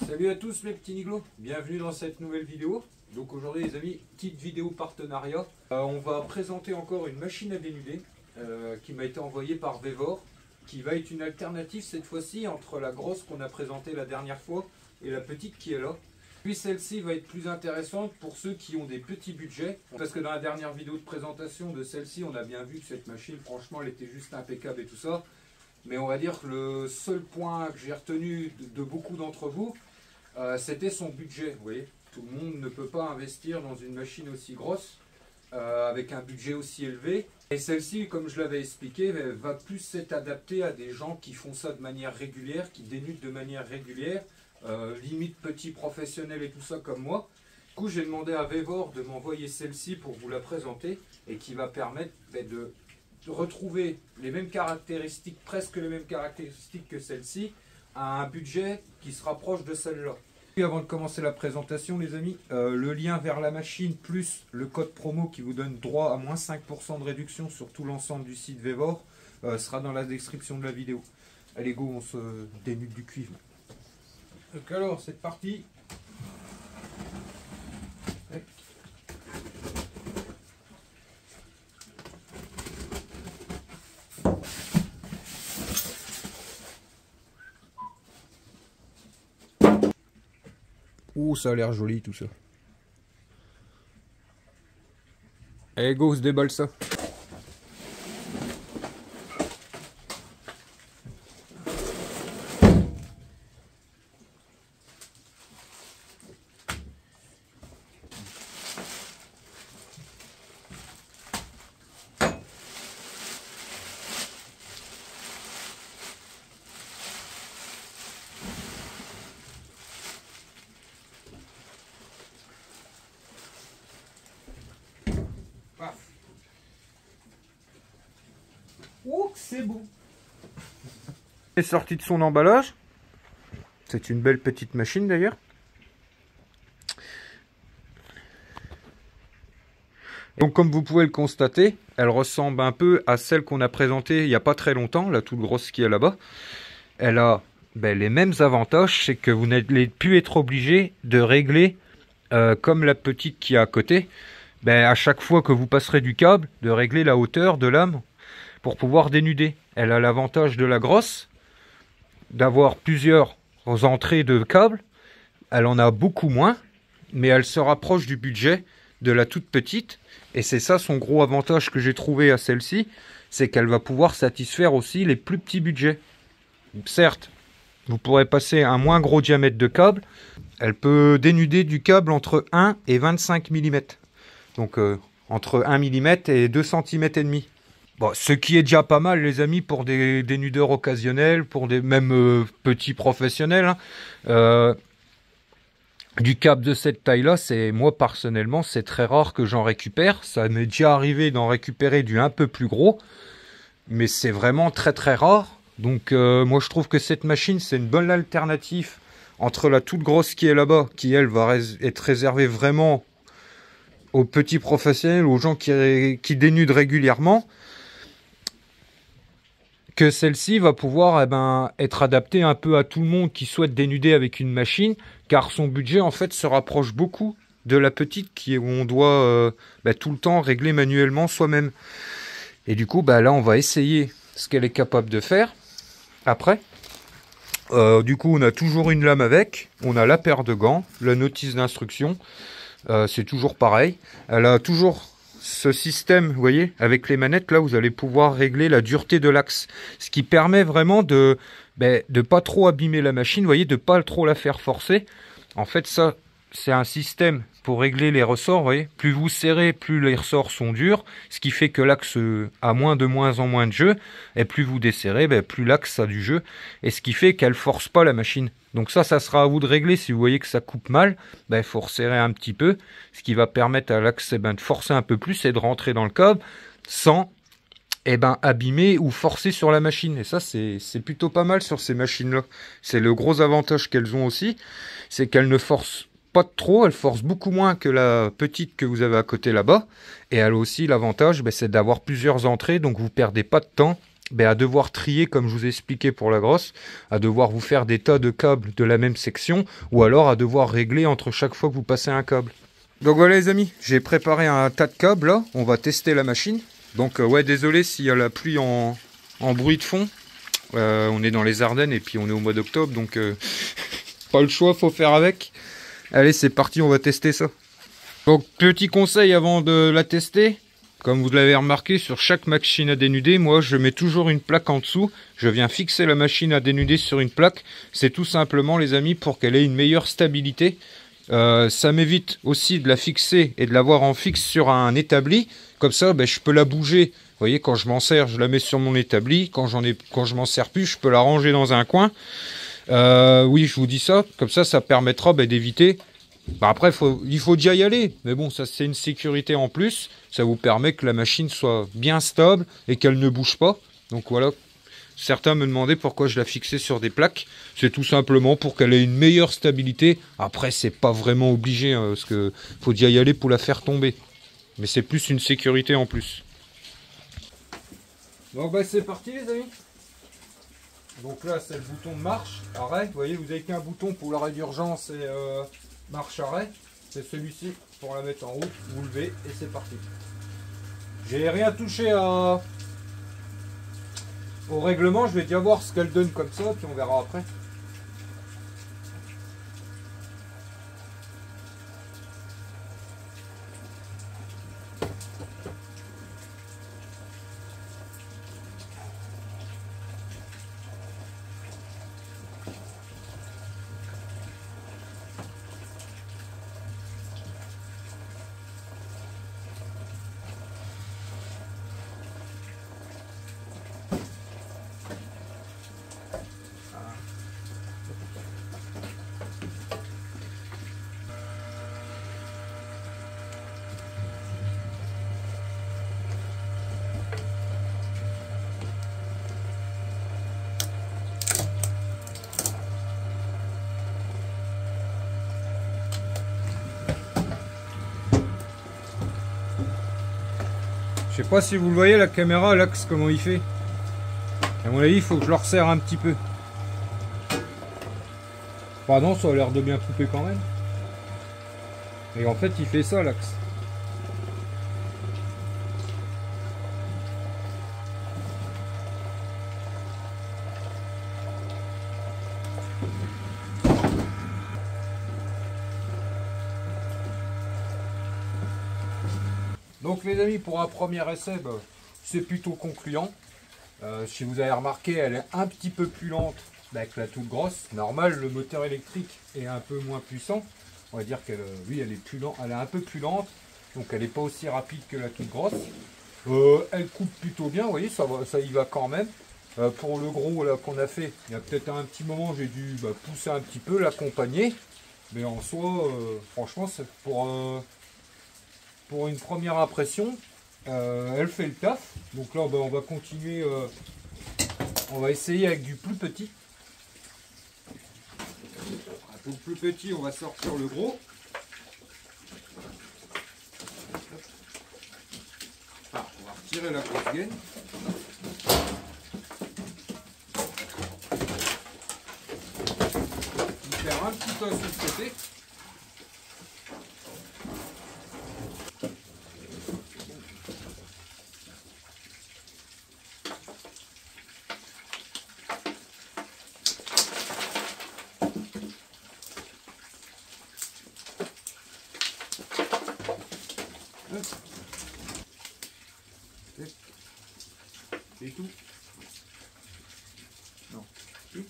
Salut à tous mes petits niglos, bienvenue dans cette nouvelle vidéo. Donc aujourd'hui les amis, petite vidéo partenariat. On va présenter encore une machine à dénuder qui m'a été envoyée par Vevor, qui va être une alternative cette fois-ci entre la grosse qu'on a présentée la dernière fois et la petite qui est là. Puis celle-ci va être plus intéressante pour ceux qui ont des petits budgets, parce que dans la dernière vidéo de présentation de celle-ci, on a bien vu que cette machine, franchement, elle était juste impeccable et tout ça. Mais on va dire que le seul point que j'ai retenu de beaucoup d'entre vous, c'était son budget. Vous voyez, tout le monde ne peut pas investir dans une machine aussi grosse, avec un budget aussi élevé. Et celle-ci, comme je l'avais expliqué, va plus être adaptée à des gens qui font ça de manière régulière, qui dénudent de manière régulière, limite petits professionnels et tout ça comme moi. Du coup, j'ai demandé à Vevor de m'envoyer celle-ci pour vous la présenter et qui va permettre de retrouver les mêmes caractéristiques, presque les mêmes caractéristiques que celle-ci, à un budget qui se rapproche de celle-là. Avant de commencer la présentation les amis, le lien vers la machine plus le code promo qui vous donne droit à moins 5% de réduction sur tout l'ensemble du site Vevor sera dans la description de la vidéo. Allez go, on se dénude du cuivre. Donc alors c'est parti. Ouh, ça a l'air joli tout ça. Allez go, on se déballe ça. Oh, c'est beau. Elle est sortie de son emballage. C'est une belle petite machine d'ailleurs. Donc comme vous pouvez le constater, elle ressemble un peu à celle qu'on a présentée il n'y a pas très longtemps, la toute grosse qui est là-bas. Elle a les mêmes avantages, c'est que vous n'allez plus être obligé de régler comme la petite qui est à côté. À chaque fois que vous passerez du câble, de régler la hauteur de lame pour pouvoir dénuder. Elle a l'avantage de la grosse, d'avoir plusieurs entrées de câbles. Elle en a beaucoup moins, mais elle se rapproche du budget de la toute petite. Et c'est ça son gros avantage que j'ai trouvé à celle-ci, c'est qu'elle va pouvoir satisfaire aussi les plus petits budgets. Certes, vous pourrez passer un moins gros diamètre de câble. Elle peut dénuder du câble entre 1 et 25 mm. Donc entre 1 mm et 2 cm et demi. Bon, ce qui est déjà pas mal les amis pour des dénudeurs occasionnels, pour des même petits professionnels. Du câble de cette taille-là, moi personnellement, c'est très rare que j'en récupère. Ça m'est déjà arrivé d'en récupérer du un peu plus gros, mais c'est vraiment très très rare. Donc moi je trouve que cette machine c'est une bonne alternative entre la toute grosse qui est là-bas, qui elle va être réservée vraiment aux petits professionnels, aux gens qui dénudent régulièrement, que celle-ci va pouvoir être adaptée un peu à tout le monde qui souhaite dénuder avec une machine, car son budget en fait se rapproche beaucoup de la petite où on doit tout le temps régler manuellement soi-même. Et du coup là on va essayer ce qu'elle est capable de faire. Après, du coup on a toujours une lame avec, on a la paire de gants, la notice d'instruction, c'est toujours pareil. Elle a toujours ce système, vous voyez, avec les manettes, là, vous allez pouvoir régler la dureté de l'axe. Ce qui permet vraiment de pas trop abîmer la machine, vous voyez, de pas trop la faire forcer. En fait, ça, c'est un système pour régler les ressorts, vous voyez. Plus vous serrez, plus les ressorts sont durs, ce qui fait que l'axe a de moins en moins de jeu. Et plus vous desserrez, plus l'axe a du jeu. Et ce qui fait qu'elle force pas la machine. Donc ça sera à vous de régler. Si vous voyez que ça coupe mal, il faut resserrer un petit peu, ce qui va permettre à l'axe de forcer un peu plus et de rentrer dans le câble sans abîmer ou forcer sur la machine. Et ça, c'est plutôt pas mal sur ces machines-là. C'est le gros avantage qu'elles ont aussi, c'est qu'elles ne forcent pas trop, elles forcent beaucoup moins que la petite que vous avez à côté là-bas. Et elle a aussi l'avantage, c'est d'avoir plusieurs entrées, donc vous perdez pas de temps ben, à devoir trier, comme je vous ai expliqué pour la grosse, à devoir vous faire des tas de câbles de la même section, ou alors à devoir régler entre chaque fois que vous passez un câble. Donc voilà les amis, j'ai préparé un tas de câbles là, on va tester la machine. Donc ouais, désolé s'il y a la pluie en bruit de fond. On est dans les Ardennes et puis on est au mois d'octobre, donc pas le choix, faut faire avec. Allez, c'est parti, on va tester ça. Donc petit conseil avant de la tester. Comme vous l'avez remarqué, sur chaque machine à dénuder, moi je mets toujours une plaque en dessous. Je viens fixer la machine à dénuder sur une plaque. C'est tout simplement les amis pour qu'elle ait une meilleure stabilité. Ça m'évite aussi de la fixer et de l'avoir en fixe sur un établi. Comme ça, ben, je peux la bouger. Vous voyez, quand je m'en sers, je la mets sur mon établi. Quand je m'en sers plus, je peux la ranger dans un coin. Oui, je vous dis ça. Comme ça permettra ben, d'éviter... Bah après, il faut déjà y aller. Mais bon, ça c'est une sécurité en plus. Ça vous permet que la machine soit bien stable et qu'elle ne bouge pas. Donc voilà. Certains me demandaient pourquoi je la fixais sur des plaques. C'est tout simplement pour qu'elle ait une meilleure stabilité. Après, c'est pas vraiment obligé, hein, parce que faut déjà y aller pour la faire tomber. Mais c'est plus une sécurité en plus. Donc bah c'est parti les amis. Donc là c'est le bouton de marche, arrêt. Vous voyez, vous avez qu'un bouton pour l'arrêt d'urgence et marche arrêt. C'est celui-ci pour la mettre en route. Vous levez et c'est parti. J'ai rien touché au règlement. Je vais déjà voir ce qu'elle donne comme ça, puis on verra après. Je sais pas si vous le voyez la caméra, l'axe comment il fait. À mon avis, il faut que je le resserre un petit peu. Bah non, ça a l'air de bien couper quand même. Et en fait, il fait ça l'axe. Donc les amis, pour un premier essai, bah, c'est plutôt concluant. Si vous avez remarqué, elle est un petit peu plus lente avec la toute grosse. Normal, le moteur électrique est un peu moins puissant. On va dire qu'elle, oui, elle est plus lente, elle est un peu plus lente, donc elle n'est pas aussi rapide que la toute grosse. Elle coupe plutôt bien, vous voyez, ça y va quand même. Pour le gros là qu'on a fait, il y a peut-être un petit moment, j'ai dû pousser un petit peu, l'accompagner. Mais en soi, franchement, c'est pour une première impression, elle fait le taf. Donc là, on va continuer. On va essayer avec du plus petit. Pour le plus petit, on va sortir le gros. Ah, on va retirer la grosse gaine. Faire un petit peu sur le côté. C'est tout. Non. Si.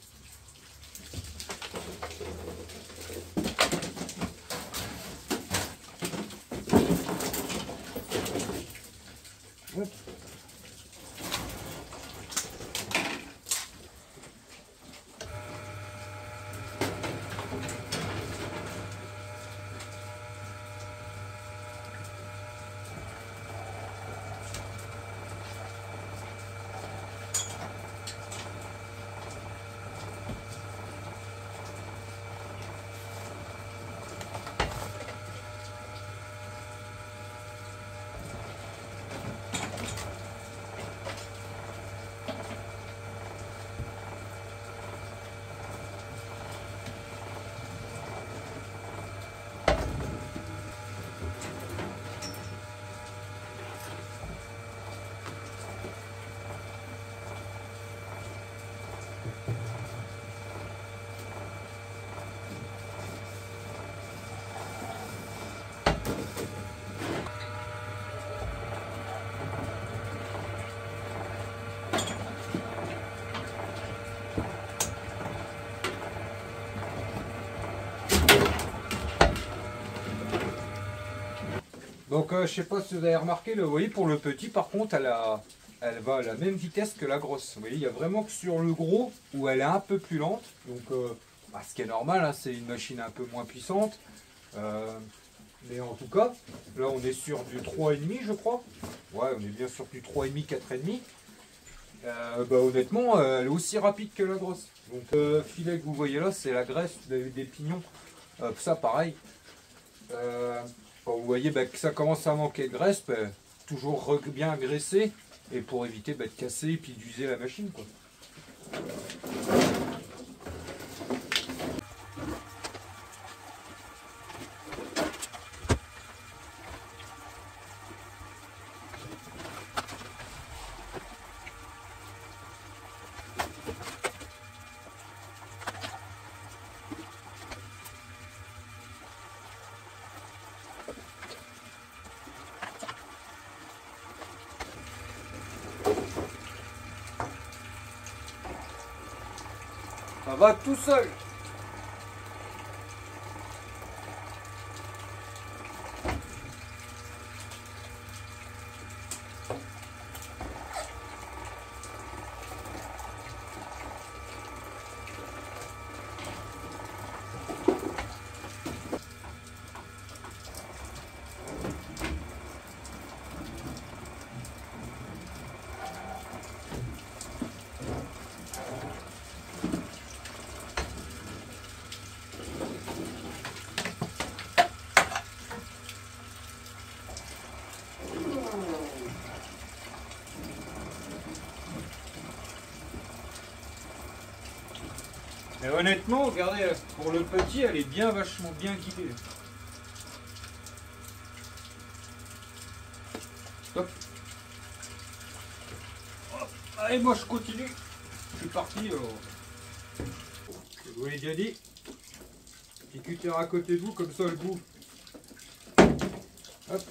Hop. Donc je sais pas si vous avez remarqué, vous voyez pour le petit par contre elle va à la même vitesse que la grosse. Vous voyez, il y a vraiment que sur le gros où elle est un peu plus lente. Donc ce qui est normal, hein, c'est une machine un peu moins puissante. Mais en tout cas, là on est sur du 3,5 je crois. Ouais, on est bien sur du 3,5, 4,5. Honnêtement, elle est aussi rapide que la grosse. Donc le filet que vous voyez là, c'est la graisse des pignons. Ça pareil. Vous voyez que ça commence à manquer de graisse, toujours bien graisser. Et pour éviter de casser et puis d'user la machine, quoi. Ça va tout seul. Et honnêtement, regardez, pour le petit, elle est vachement bien guidée. Stop. Hop. Allez, moi je continue. Je suis parti. Je vous l'ai déjà dit. Petit cutter à côté de vous, comme ça le bout. Hop.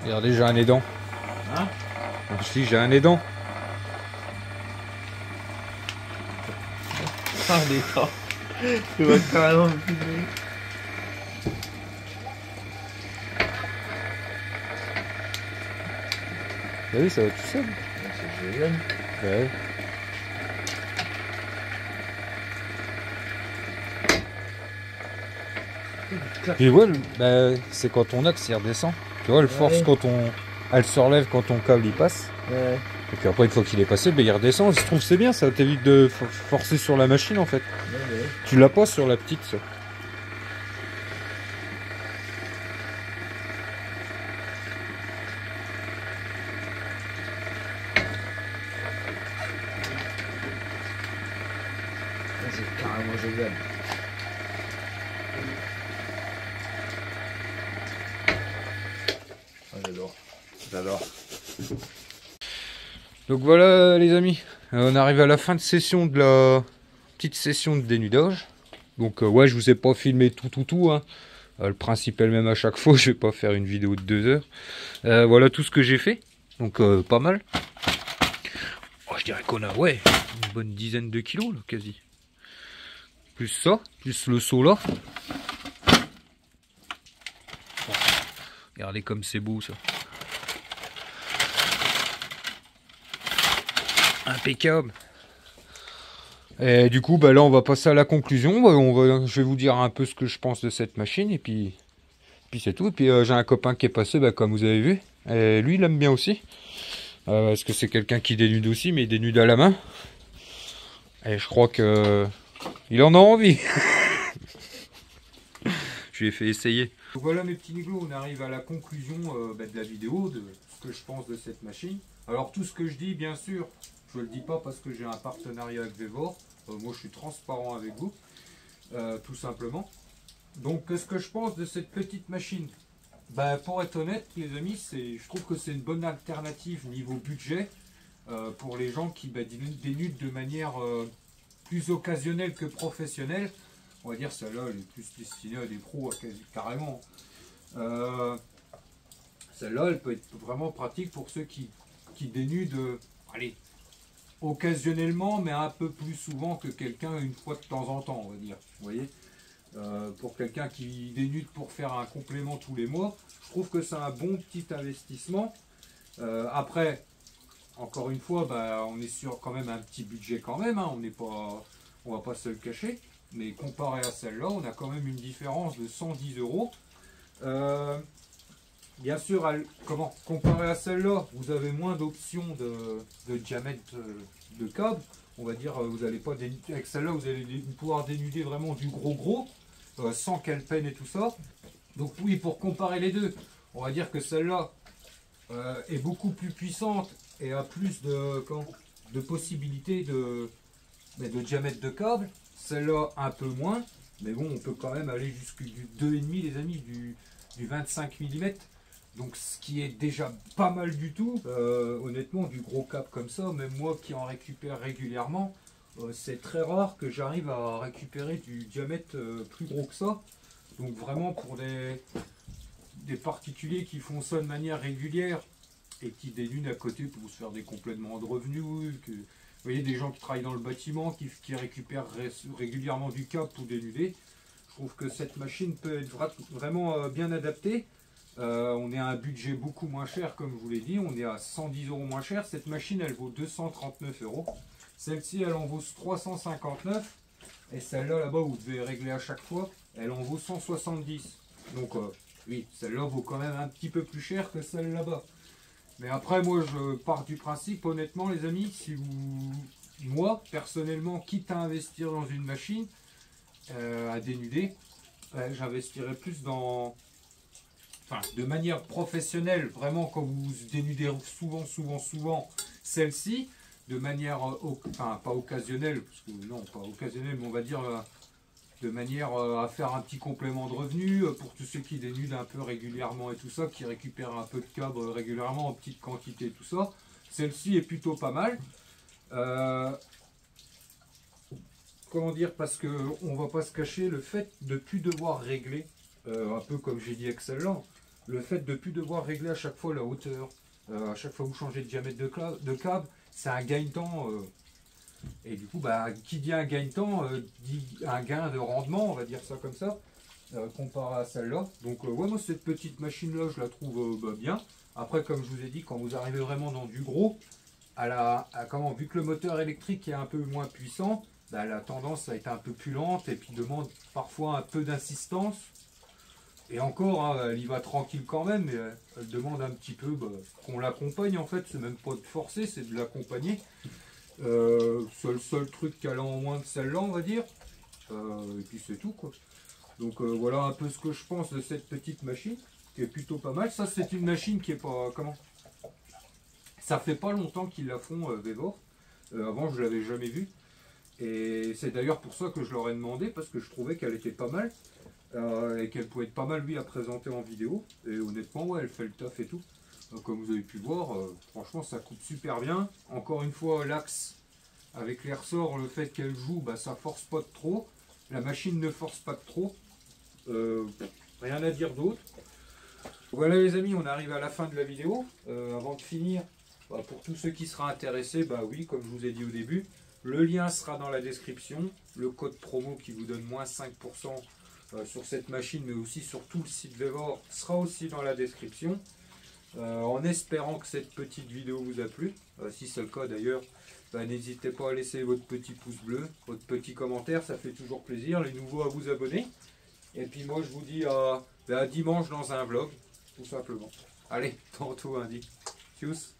Regardez, j'ai un aidant. Hein? Je dis, j'ai un aidant. Ah, d'accord. Je vois carrément le filmer. Bah oui, ça va tout seul. C'est génial. Ouais. Puis ouais, c'est quand on axe, il redescend. Tu vois, elle force quand on... Elle se relève quand ton câble y passe. Ouais. Et puis après, une fois qu'il est passé, il redescend. Je trouve que c'est bien, ça t'évite de forcer sur la machine en fait. Ouais. Tu l'as pas sur la petite, ça. C'est carrément génial. Ah, j'adore. J'adore. Donc voilà les amis, on arrive à la fin de session de la petite session de dénudage. Donc ouais, je vous ai pas filmé tout hein. Le principe est le même à chaque fois, je vais pas faire une vidéo de 2 heures. Voilà tout ce que j'ai fait, donc pas mal. Oh, je dirais qu'on a une bonne dizaine de kilos là, quasi. Plus ça, plus le seau là. Bon, regardez comme c'est beau ça. Impeccable. Et du coup, là, on va passer à la conclusion. Je vais vous dire un peu ce que je pense de cette machine. Et puis c'est tout. Et puis, j'ai un copain qui est passé, comme vous avez vu. Et lui, il aime bien aussi. Est-ce que c'est quelqu'un qui dénude aussi, mais il dénude à la main? Et je crois que il en a envie. Je lui ai fait essayer. Donc voilà mes petits niglos, on arrive à la conclusion de la vidéo, de ce que je pense de cette machine. Alors tout ce que je dis, bien sûr, je ne le dis pas parce que j'ai un partenariat avec Vevor. Moi je suis transparent avec vous, tout simplement. Donc qu'est-ce que je pense de cette petite machine? Pour être honnête les amis, je trouve que c'est une bonne alternative niveau budget pour les gens qui dénudent de manière plus occasionnelle que professionnelle. On va dire celle-là elle est plus destinée à des pros carrément. Celle-là elle peut être vraiment pratique pour ceux qui dénudent allez, occasionnellement mais un peu plus souvent que quelqu'un une fois de temps en temps on va dire. Vous voyez, pour quelqu'un qui dénude pour faire un complément tous les mois, je trouve que c'est un bon petit investissement. Après, encore une fois, on est sur quand même un petit budget quand même, hein, on va pas se le cacher, mais comparé à celle-là, on a quand même une différence de 110 euros. Bien sûr, comparé à celle-là, vous avez moins d'options de diamètre de câble. On va dire, vous n'allez pas dénuder avec celle-là, vous allez pouvoir dénuder vraiment du gros, sans qu'elle peine et tout ça. Donc oui, pour comparer les deux, on va dire que celle-là est beaucoup plus puissante et a plus de possibilités de diamètre de câble. Celle-là un peu moins, mais bon, on peut quand même aller jusqu'à du 2,5 les amis, du 25 mm. Donc ce qui est déjà pas mal du tout. Honnêtement, du gros câble comme ça, même moi qui en récupère régulièrement, c'est très rare que j'arrive à récupérer du diamètre plus gros que ça. Donc vraiment pour des particuliers qui font ça de manière régulière et qui dénudent à côté pour se faire des compléments de revenus, vous voyez, des gens qui travaillent dans le bâtiment, qui récupèrent régulièrement du câble pour dénuder. Je trouve que cette machine peut être vraiment bien adaptée. On est à un budget beaucoup moins cher, comme je vous l'ai dit, on est à 110 euros moins cher. Cette machine, elle vaut 239 euros. Celle-ci, elle en vaut 359. Et celle-là, là-bas, vous devez régler à chaque fois, elle en vaut 170. Donc, oui, celle-là vaut quand même un petit peu plus cher que celle là-bas. Mais après, moi, je pars du principe, honnêtement, les amis, moi, personnellement, quitte à investir dans une machine à dénuder, j'investirais plus de manière professionnelle, vraiment quand vous dénudez souvent, celle-ci, de manière, pas occasionnelle, parce que non, pas occasionnelle, mais on va dire de manière à faire un petit complément de revenu pour tous ceux qui dénudent un peu régulièrement et tout ça, qui récupèrent un peu de câble régulièrement en petite quantité et tout ça. Celle-ci est plutôt pas mal. Comment dire, parce que on va pas se cacher, le fait de ne plus devoir régler, un peu comme j'ai dit avec celle-là, le fait de ne plus devoir régler à chaque fois la hauteur, à chaque fois que vous changez de diamètre de câble, c'est un gain de temps. Et du coup, qui dit un gain de temps, dit un gain de rendement, on va dire ça comme ça, comparé à celle-là. Donc ouais, moi cette petite machine-là, je la trouve bien. Après, comme je vous ai dit, quand vous arrivez vraiment dans du gros, vu que le moteur électrique est un peu moins puissant, la tendance à être un peu plus lente et puis demande parfois un peu d'insistance. Et encore, hein, elle y va tranquille quand même, mais elle demande un petit peu qu'on l'accompagne en fait. C'est même pas de forcer, c'est de l'accompagner. C'est le seul truc qu'elle a en moins de celle-là, on va dire. Et puis c'est tout quoi. Donc voilà un peu ce que je pense de cette petite machine, qui est plutôt pas mal. Ça c'est une machine qui est pas... Ça fait pas longtemps qu'ils la font Vevor. Avant je l'avais jamais vue. Et c'est d'ailleurs pour ça que je leur ai demandé, parce que je trouvais qu'elle était pas mal. Et qu'elle pouvait être pas mal à présenter en vidéo. Et honnêtement, ouais, elle fait le taf et tout. Comme vous avez pu voir, franchement ça coupe super bien. Encore une fois, l'axe avec les ressorts, le fait qu'elle joue, ça force pas de trop. La machine ne force pas de trop. Rien à dire d'autre. Voilà les amis, on arrive à la fin de la vidéo. Avant de finir, pour tous ceux qui seraient intéressés, oui, comme je vous ai dit au début, le lien sera dans la description. Le code promo qui vous donne moins 5% sur cette machine, mais aussi sur tout le site Vevor, sera aussi dans la description. En espérant que cette petite vidéo vous a plu. Si c'est le cas d'ailleurs, n'hésitez pas à laisser votre petit pouce bleu, votre petit commentaire, ça fait toujours plaisir. Les nouveaux à vous abonner. Et puis moi je vous dis à dimanche dans un vlog, tout simplement. Allez, tantôt lundi. Tchuss.